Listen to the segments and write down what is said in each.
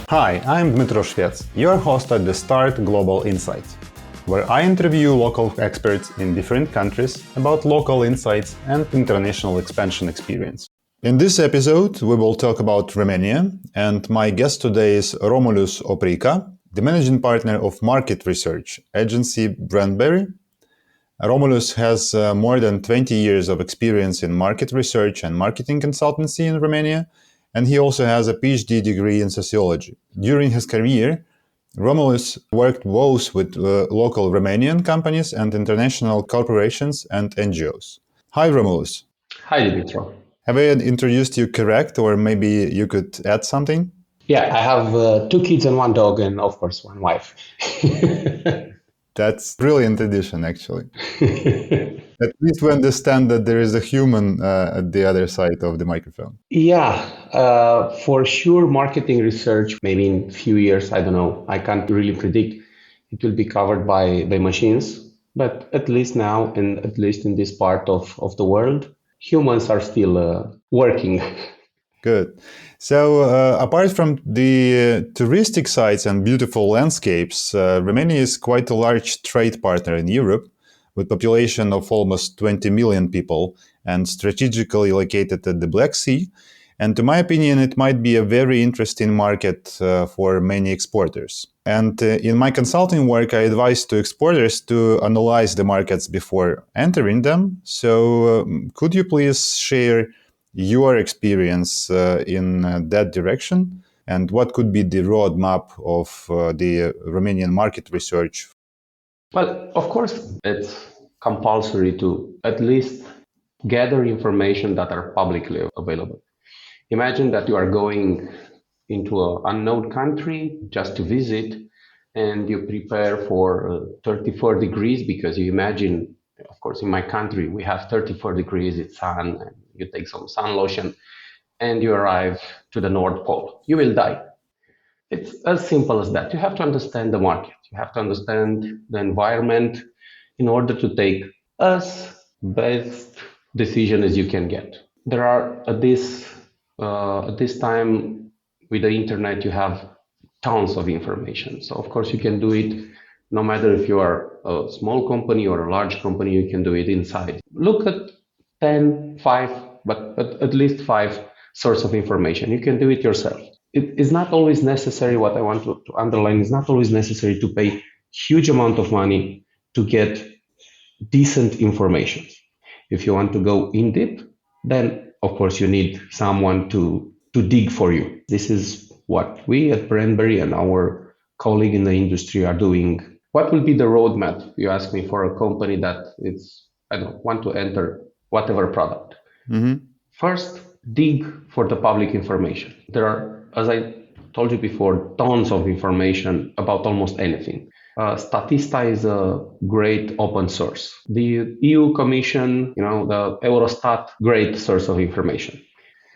Hi, I'm Dmitro Shvets, your host at the Start Global Insights, where I interview local experts in different countries about local insights and international expansion experience. In this episode, we will talk about Romania, and my guest today is Romulus Oprica, the managing partner of market research agency BrandBerry. Romulus has more than 20 years of experience in market research and marketing consultancy in Romania, and he also has a PhD degree in sociology. During his career, Romulus worked both with local Romanian companies and international corporations and NGOs. Hi, Romulus. Hi, Dimitro. Have I introduced you correct, or maybe you could add something? Yeah, I have 2 kids and 1 dog, and of course, 1 wife. That's a brilliant addition, actually. At least we understand that there is a human at the other side of the microphone. Yeah, for sure, marketing research, maybe in a few years, I don't know, I can't really predict. It will be covered by machines. But at least now, and at least in this part of the world, humans are still working. Good. So, apart from the touristic sites and beautiful landscapes, Romania is quite a large trade partner in Europe, with a population of almost 20 million people and strategically located at the Black Sea. And to my opinion, it might be a very interesting market for many exporters. And in my consulting work, I advise to exporters to analyze the markets before entering them. So, could you please share your experience in that direction, and what could be the roadmap of the Romanian market research? Well, of course, it's compulsory to at least gather information that are publicly available. Imagine that you are going into an unknown country just to visit, and you prepare for 34 degrees because you imagine, of course, in my country, we have 34 degrees, it's sun, and you take some sun lotion, and you arrive to the North Pole. You will die. It's as simple as that. You have to understand the market. You have to understand the environment in order to take as best decision as you can get. There are at this time with the internet, you have tons of information. So of course you can do it no matter if you are a small company or a large company, you can do it inside. Look at 10, 5, but at least 5 sources of information. You can do it yourself. It is not always necessary, what I want to underline, is not always necessary to pay huge amount of money to get decent information. If you want to go in deep, then of course you need someone to dig for you. This is what we at BrandBerry and our colleague in the industry are doing. What will be the roadmap, you ask me, for a company that want to enter whatever product? Mm-hmm. First, dig for the public information. There are, as I told you before, tons of information about almost anything. Statista is a great open source. The EU Commission, the Eurostat, great source of information.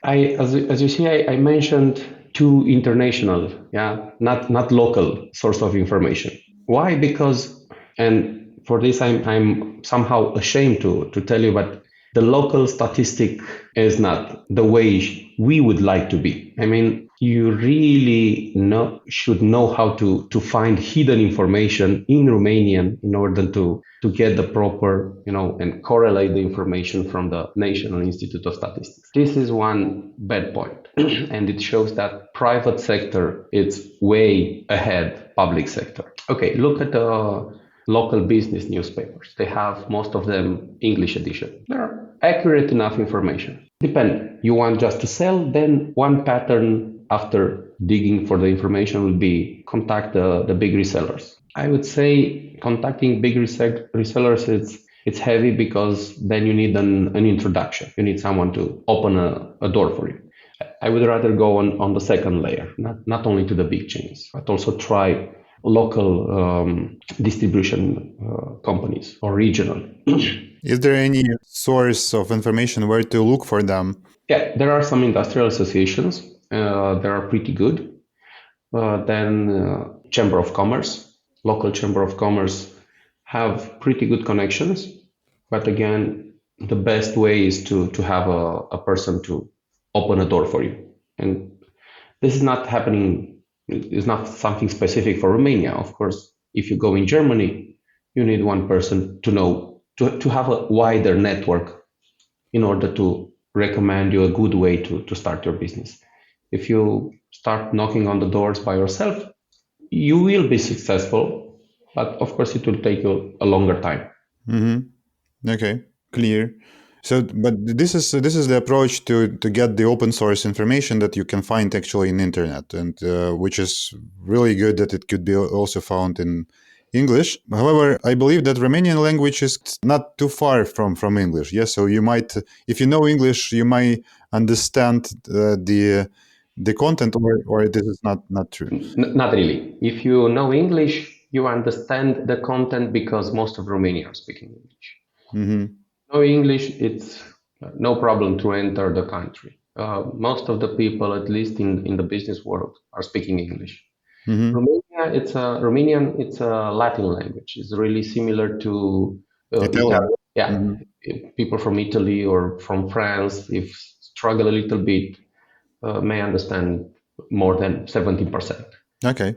As you see, I mentioned 2 international, not local source of information. Why? Because, and for this I'm somehow ashamed to tell you, but the local statistic is not the way we would like to be. I mean, you really should know how to find hidden information in Romanian in order to get the proper, and correlate the information from the National Institute of Statistics. This is one bad point. And it shows that private sector is way ahead public sector. Okay, look at the local business newspapers. They have most of them English edition. They're accurate enough information. Depend. You want just to sell, then one pattern after digging for the information will be contact the big resellers. I would say contacting big resellers, it's heavy because then you need an introduction. You need someone to open a door for you. I would rather go on the second layer, not only to the big chains, but also try local distribution companies or regional. Is there any source of information where to look for them? Yeah, there are some industrial associations. They are pretty good. Then Chamber of Commerce, local Chamber of Commerce have pretty good connections. But again, the best way is to have a person to open a door for you. And this is not happening It's not something specific for Romania. Of course, if you go in Germany, you need one person to know, to have a wider network in order to recommend you a good way to start your business. If you start knocking on the doors by yourself, you will be successful, but of course, it will take you a longer time. Okay, clear. So, but this is the approach to get the open source information that you can find actually in internet, and which is really good that it could be also found in English. However, I believe that Romanian language is not too far from English. Yes, so you might, if you know English, you might understand the content, or this is not true. Not really. If you know English, you understand the content because most of Romania are speaking English. Know English, it's no problem to enter the country. Most of the people, at least in the business world, are speaking English. Romanian. It's a Latin language. It's really similar to Italian. Italian. Yeah, if people from Italy or from France, if struggle a little bit, may understand more than 70%. Okay.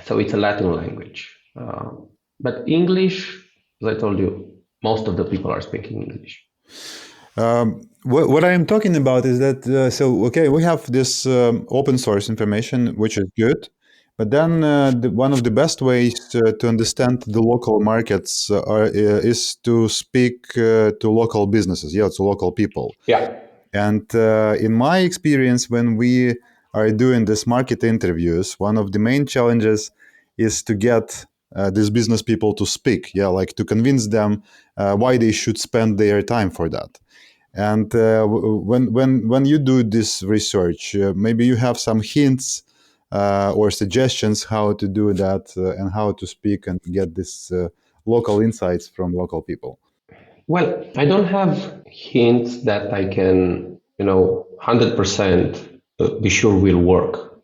So it's a Latin language. But English, as I told you, most of the people are speaking English. What I am talking about is that okay, we have this open source information, which is good, but then one of the best ways to understand the local markets is to speak to local businesses, to local people. Yeah. And in my experience, when we are doing these market interviews, one of the main challenges is to get these business people to speak, like to convince them why they should spend their time for that. And when you do this research, maybe you have some hints or suggestions how to do that and how to speak and get this local insights from local people. Well, I don't have hints that I can, 100% be sure will work.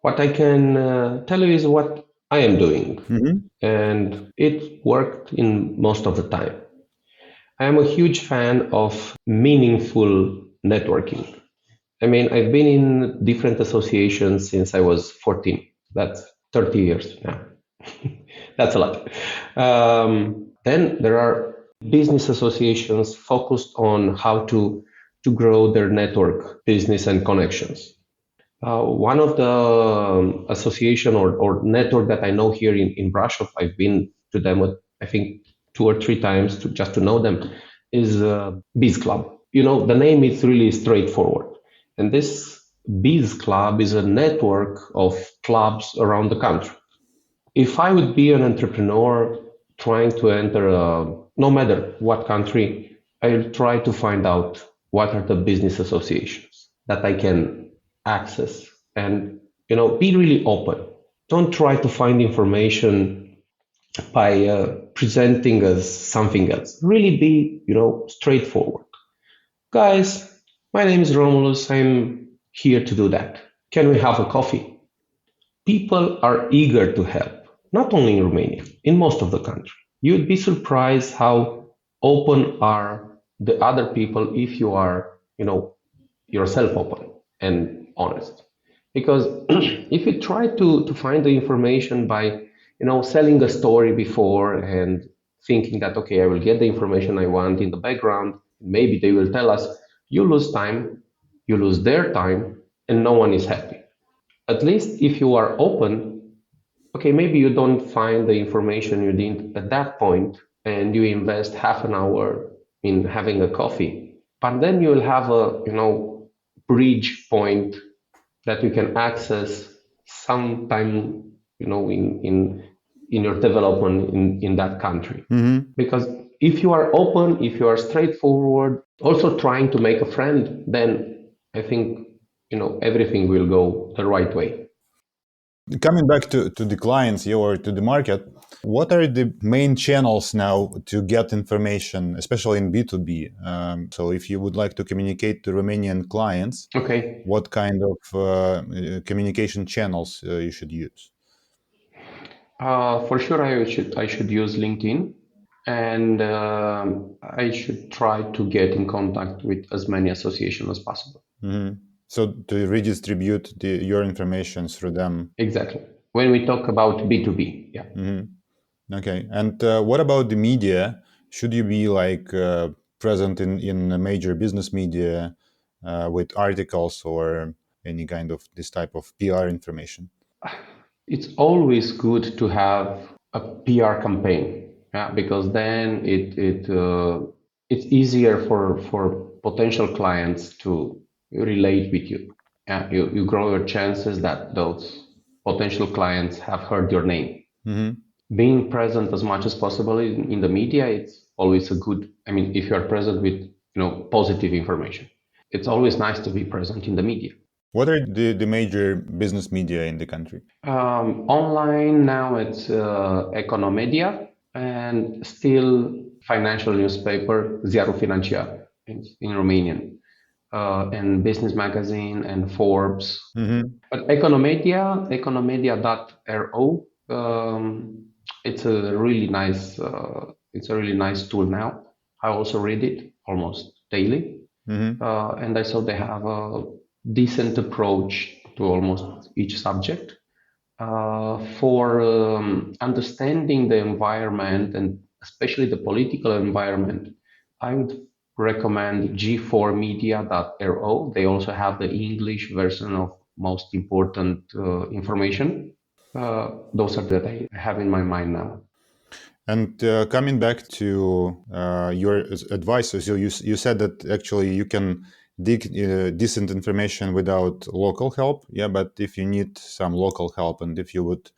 What I can tell you is what I am doing, and it worked in most of the time. I am a huge fan of meaningful networking. I mean, I've been in different associations since I was 14. That's 30 years now. That's a lot. Then there are business associations focused on how to grow their network, business, and connections. One of the association or network that I know here in Brasov, I've been to them, I think, 2 or 3 times just to know them, is Biz Club. The name is really straightforward. And this Biz Club is a network of clubs around the country. If I would be an entrepreneur trying to enter, no matter what country, I'll try to find out what are the business associations that I can access and, be really open. Don't try to find information by presenting as something else. Really be, straightforward. Guys, my name is Romulus. I'm here to do that. Can we have a coffee? People are eager to help, not only in Romania, in most of the country. You'd be surprised how open are the other people if you are, yourself open and honest. Because if you try to find the information by, selling a story before and thinking that, okay, I will get the information I want in the background, maybe they will tell us, you lose time, you lose their time, and no one is happy. At least if you are open, okay, maybe you don't find the information you need at that point and you invest half an hour in having a coffee, but then you will have a, bridge point that you can access sometime, in your development in that country. Because if you are open, if you are straightforward, also trying to make a friend, then I think, everything will go the right way. Coming back to the clients or to the market, what are the main channels now to get information, especially in B2B? So if you would like to communicate to Romanian clients, okay, what kind of communication channels you should use? For sure, I should use LinkedIn, and I should try to get in contact with as many associations as possible. So to redistribute your information through them. Exactly. When we talk about B2B, yeah. Okay. And what about the media? Should you be like present in a major business media with articles or any kind of this type of PR information? It's always good to have a PR campaign, yeah, because then it's easier for potential clients to relate with you. Yeah, you grow your chances that those potential clients have heard your name. Being present as much as possible in the media, it's always a good. I mean, if you are present with positive information, it's always nice to be present in the media. What are the major business media in the country? Online now it's Economedia and still financial newspaper Ziarul Financiar in Romanian and Business Magazine and Forbes. But Economedia.ro, it's a really nice tool now. I also read it almost daily, and I saw they have a decent approach to almost each subject. For understanding the environment and especially the political environment, I would recommend g4media.ro. They also have the English version of most important information. Those are that I have in my mind now. And coming back to your advice, so you said that actually you can dig decent information without local help. Yeah, but if you need some local help and if you would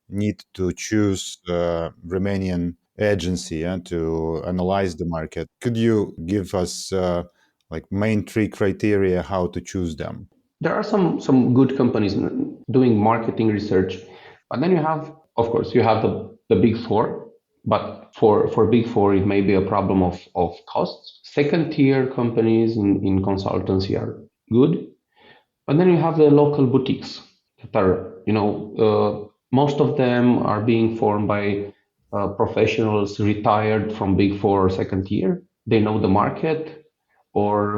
need to choose Romanian agency, yeah, to analyze the market, could you give us like main three criteria how to choose them? There are some good companies doing marketing research, but then you have, of course, you have the big four. But for big four, it may be a problem of costs. Second tier companies in consultancy are good, but then you have the local boutiques that are, most of them are being formed by professionals retired from big four or second tier. They know the market, or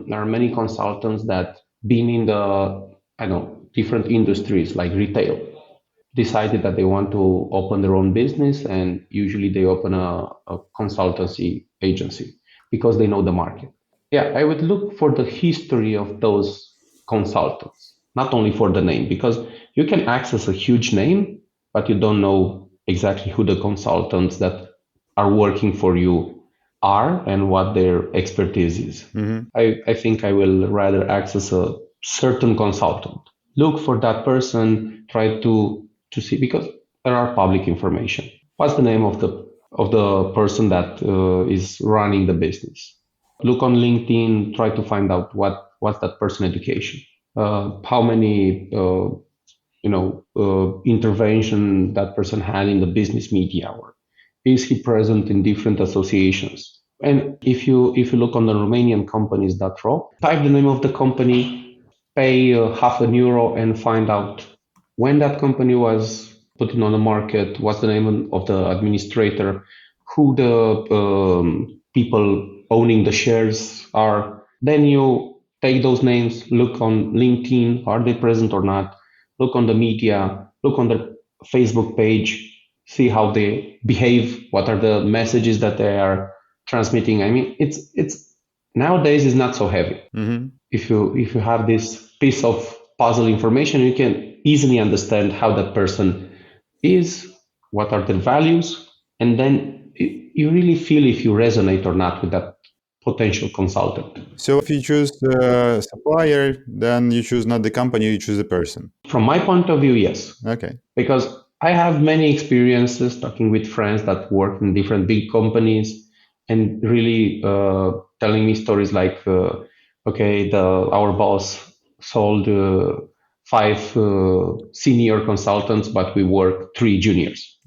there are many consultants that been in the, I don't know, different industries like retail, decided that they want to open their own business, and usually they open a consultancy agency because they know the market. Yeah, I would look for the history of those consultants, not only for the name, because you can access a huge name, but you don't know exactly who the consultants that are working for you are and what their expertise is. I think I will rather access a certain consultant. Look for that person, try to see, because there are public information. What's the name of the person that is running the business? Look on LinkedIn, try to find out what's that person education, how many intervention that person had in the business media, or is he present in different associations? And if you look on the Romanian companies.ro, type the name of the company, pay €0.50 and find out when that company was put on the market, what's the name of the administrator, who the people owning the shares are. Then you take those names, look on LinkedIn, are they present or not? Look on the media, look on the Facebook page, see how they behave, what are the messages that they are transmitting. I mean, it's nowadays is not so heavy. If you have this piece of puzzle information, you can easily understand how that person is, what are their values, and then you really feel if you resonate or not with that potential consultant. So if you choose the supplier, then you choose not the company, you choose the person. From my point of view, yes. Okay. Because I have many experiences talking with friends that work in different big companies and really telling me stories like, okay, our boss sold 5 senior consultants, but we work 3 juniors.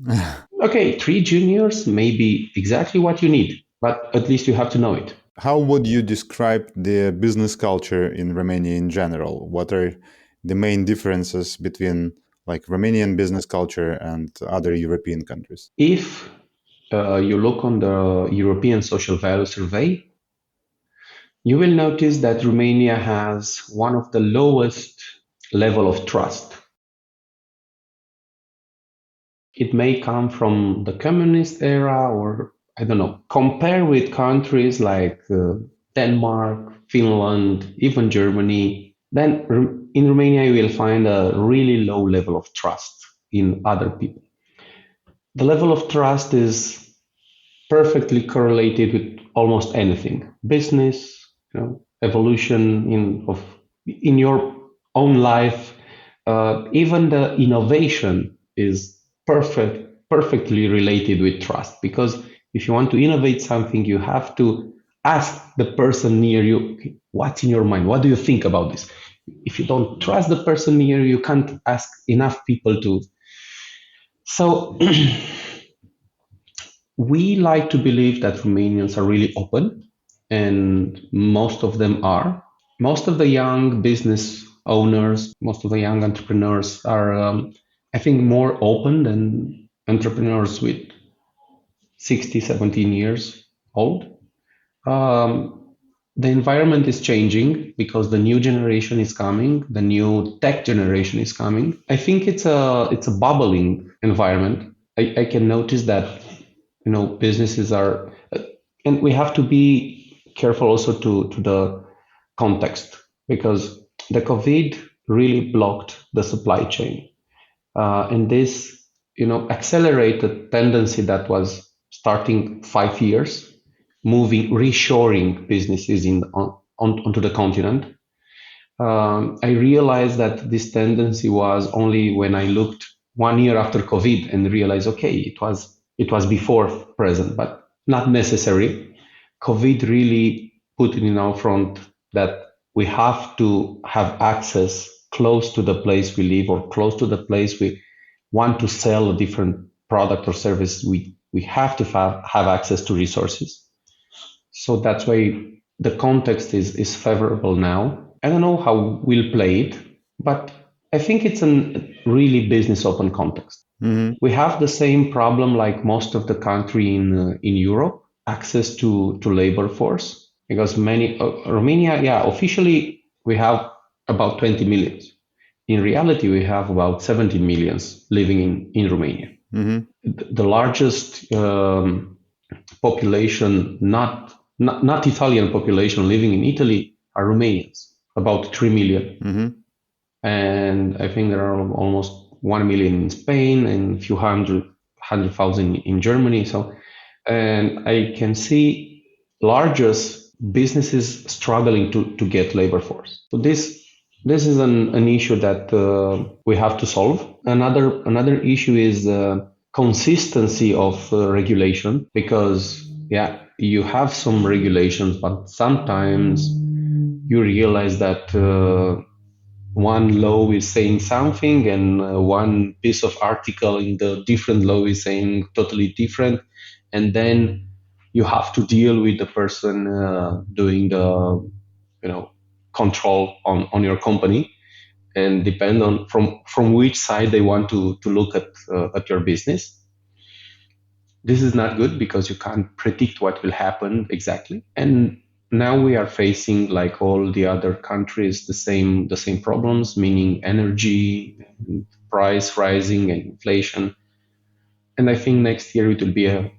Okay, 3 juniors may be exactly what you need, but at least you have to know it. How would you describe the business culture in Romania in general? What are the main differences between like Romanian business culture and other European countries? If you look on the European Social Value Survey, you will notice that Romania has one of the lowest level of trust. It may come from the communist era, or I don't know. Compare with countries like Denmark, Finland, even Germany. Then in Romania, you will find a really low level of trust in other people. The level of trust is perfectly correlated with almost anything, business, evolution in your own life. Even the innovation is perfectly related with trust, because if you want to innovate something, you have to ask the person near you, okay, what's in your mind, what do you think about this? If you don't trust the person near you, you can't ask enough people to. So we like to believe that Romanians are really open, and most of them are. Most of the young business owners, most of the young entrepreneurs are, I think, more open than entrepreneurs with 60, 17 years old. Um, the environment is changing because the new generation is coming, the new tech generation is coming. I think it's a bubbling environment. I can notice that businesses are, and we have to be careful also to the context, because the COVID really blocked the supply chain, and this accelerated tendency that was starting 5 years, moving reshoring businesses onto the continent. I realized that this tendency was only when I looked 1 year after COVID and realized, okay, it was before present, but not necessary. COVID really put it in our front that we have to have access close to the place we live, or close to the place we want to sell a different product or service. We have to have access to resources. So that's why the context is favorable now. I don't know how we'll play it, but I think it's a really business open context. Mm-hmm. We have the same problem like most of the country in Europe, access to labor force, because many Romania, yeah, officially we have about 20 million. In reality, we have about 17 millions living in Romania. Mm-hmm. The largest population, not Italian population living in Italy, are Romanians, about 3 million. Mm-hmm. And I think there are almost 1 million in Spain and a few hundred thousand in Germany. So, and I can see largest businesses struggling to get labor force. So this is an issue that we have to solve. Another issue is consistency of regulation, because yeah, you have some regulations, but sometimes you realize that one law is saying something, and one piece of article in the different law is saying totally different, and then you have to deal with the person doing the control on your company, and depend on from which side they want to look at your business. This is not good because you can't predict what will happen exactly. And now we are facing, like all the other countries, the same problems, meaning energy and price rising and inflation. And I think next year it will be a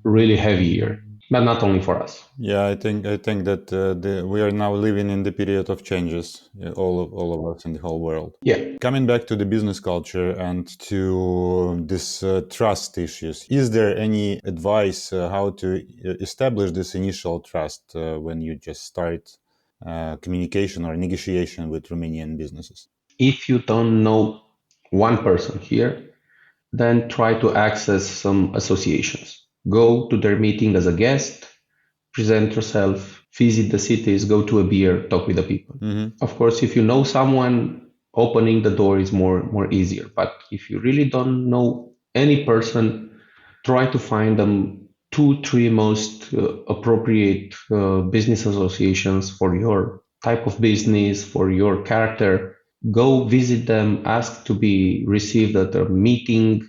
really heavy year, but not only for us. Yeah, I think that we are now living in the period of changes, all of us in the whole world. Yeah. Coming back to the business culture and to this trust issues, is there any advice how to establish this initial trust when you just start communication or negotiation with Romanian businesses? If you don't know one person here, then try to access some associations. Go to their meeting as a guest, present yourself, visit the cities, go to a beer, talk with the people. Mm-hmm. Of course, if you know someone, opening the door is more easier. But if you really don't know any person, try to find them 2, 3 most appropriate business associations for your type of business, for your character. Go visit them, ask to be received at a meeting,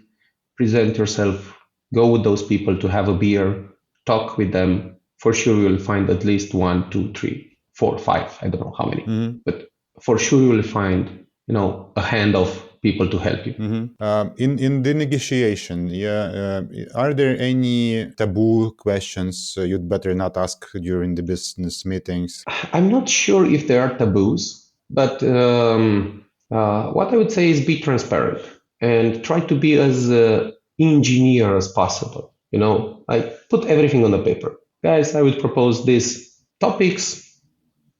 present yourself, go with those people to have a beer, talk with them. For sure, you'll find at least 1, 2, 3 4 or 5, I don't know how many, but for sure you will find, a hand of people to help you. In the negotiation, are there any taboo questions you'd better not ask during the business meetings? I'm not sure if there are taboos, but what I would say is be transparent and try to be as engineer as possible. I put everything on the paper. Guys, I would propose these topics.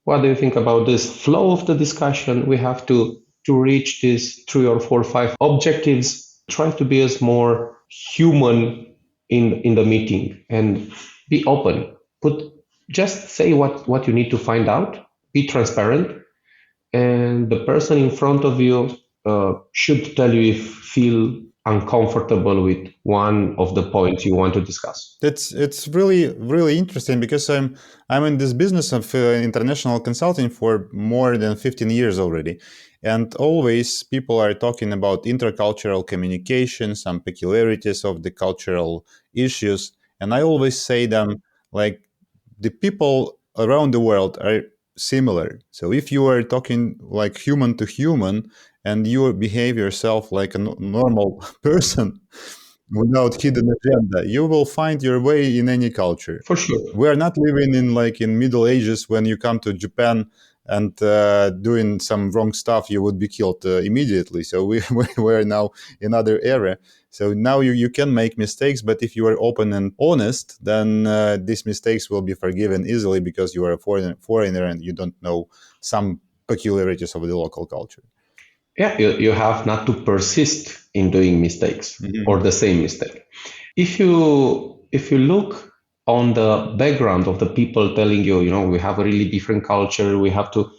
What do you think about this flow of the discussion? We have to reach these 3 or 4 or 5 objectives. Try to be as more human in the meeting and be open. Just say what you need to find out. Be transparent, and the person in front of you should tell you if feel uncomfortable with one of the points you want to discuss. It's really interesting because I'm in this business of international consulting for more than 15 years already, and always people are talking about intercultural communication, some peculiarities of the cultural issues, and I always say them like the people around the world are similar. So if you are talking like human to human and you behave yourself like a normal person without hidden agenda, you will find your way in any culture. For sure. We are not living in Middle Ages when you come to Japan and doing some wrong stuff, you would be killed immediately. So we're now in another era. So now you can make mistakes, but if you are open and honest, then these mistakes will be forgiven easily because you are a foreigner and you don't know some peculiarities of the local culture. Yeah, you have not to persist in doing mistakes or the same mistake. If you look on the background of the people telling you, we have a really different culture, we have to,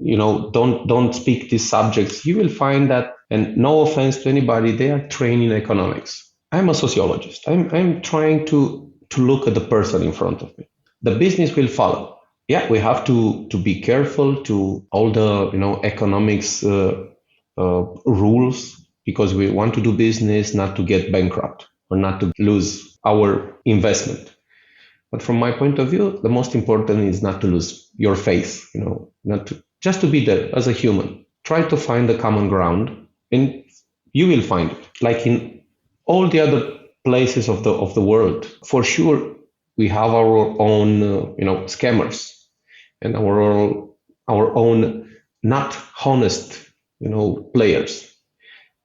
don't speak these subjects, you will find that, and no offense to anybody, they are trained in economics. I'm a sociologist. I'm trying to look at the person in front of me. The business will follow. Yeah, we have to be careful to all the economics rules, because we want to do business, not to get bankrupt or not to lose our investment. But from my point of view, the most important is not to lose your faith. Just to be there as a human. Try to find the common ground, and you will find it. Like in all the other places of the world, for sure, we have our own scammers and our own not honest players.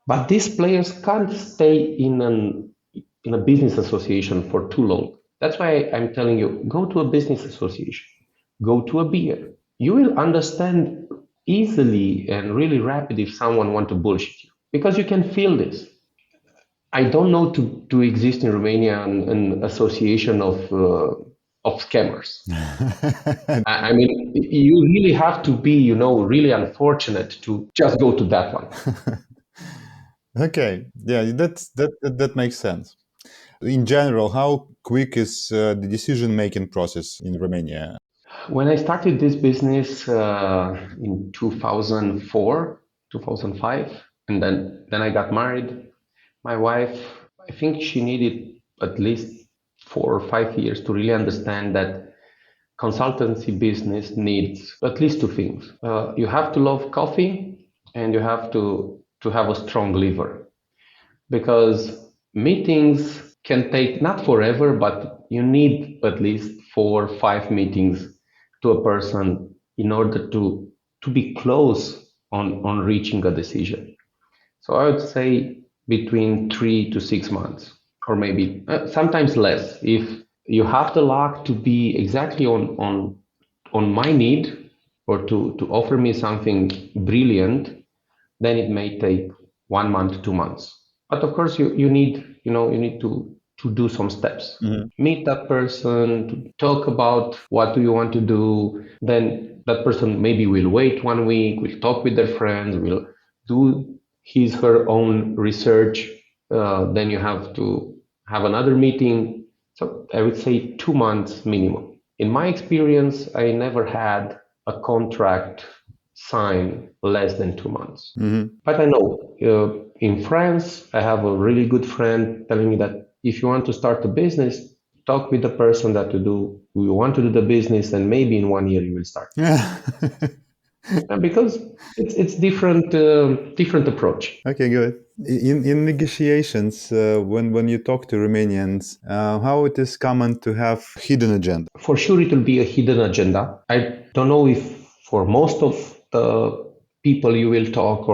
But these players can't stay in a business association for too long. That's why I'm telling you, go to a business association, go to a beer. You will understand easily and really rapid if someone wants to bullshit you, because you can feel this. I don't know to exist in Romania an association of scammers. I mean, you really have to be, really unfortunate to just go to that one. Okay, yeah, that makes sense. In general, how quick is the decision-making process in Romania? When I started this business in 2004, 2005, and then I got married, my wife, I think she needed at least 4 or 5 years to really understand that consultancy business needs at least 2 things. You have to love coffee, and you have to have a strong liver, because meetings can take not forever, but you need at least 4 or 5 meetings to a person in order to be close on reaching a decision. So I would say between 3 to 6 months, or maybe sometimes less. If you have the luck to be exactly on my need, or to offer me something brilliant, then it may take 1 month, 2 months. But of course, you need to do some steps. Meet that person, to talk about what do you want to do. Then that person maybe will wait 1 week, will talk with their friends, will do her own research. Then you have to have another meeting. So I would say 2 months minimum. In my experience, I never had a contract signed less than 2 months. But I know in France, I have a really good friend telling me that if you want to start a business, talk with the person that you do we want to do the business, and maybe in 1 year you will start. Because it's different approach. Okay, good. In negotiations, when you talk to Romanians, how it is common to have hidden agenda? For sure, it will be a hidden agenda. I don't know if for most of the people you will talk,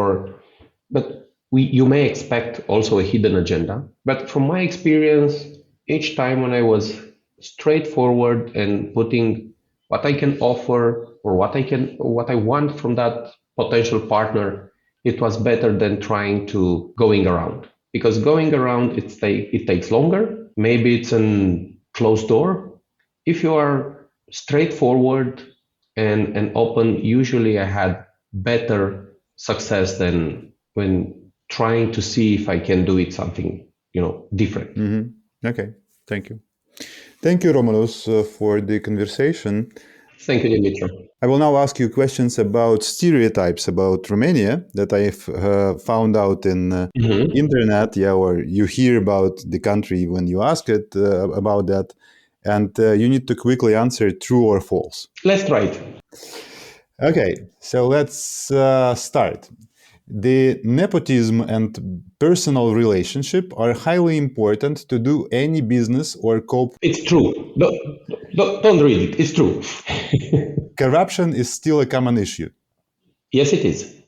but you may expect also a hidden agenda. But from my experience, each time when I was straightforward and putting what I can offer or what I want from that potential partner, it was better than trying to going around. Because going around, it takes longer. Maybe it's a closed door. If you are straightforward and open, usually I had better success than when trying to see if I can do it something, different. Mm-hmm. Okay, thank you. Thank you, Romulus, for the conversation. Thank you, Dimitri. I will now ask you questions about stereotypes about Romania that I've found out in internet, or you hear about the country when you ask it about that, and you need to quickly answer true or false. Let's try it. Okay, so let's start. The nepotism and personal relationship are highly important to do any business or cope. It's true. Don't read it. It's true. Corruption is still a common issue. Yes, it is.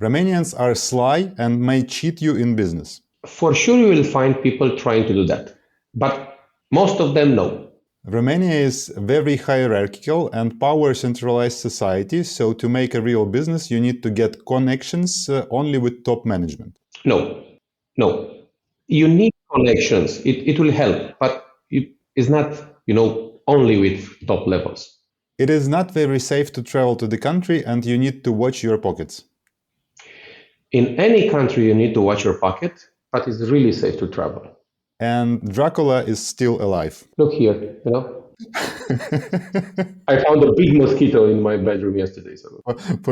Romanians are sly and may cheat you in business. For sure, you will find people trying to do that, but most of them no. Romania is a very hierarchical and power-centralized society, so to make a real business, you need to get connections only with top management. No. You need connections. It will help, but it is not, only with top levels. It is not very safe to travel to the country, and you need to watch your pockets. In any country, you need to watch your pocket, but it's really safe to travel. And Dracula is still alive. Look here, I found a big mosquito in my bedroom yesterday. So.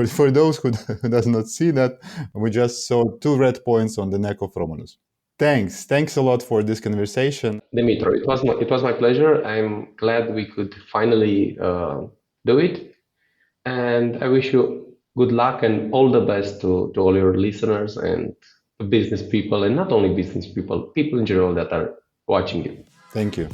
For those who does not see that, we just saw 2 red points on the neck of Romulus. Thanks a lot for this conversation. Dimitri, it was my pleasure. I'm glad we could finally do it. And I wish you good luck and all the best to all your listeners and business people, and not only business people in general that are watching you. Thank you.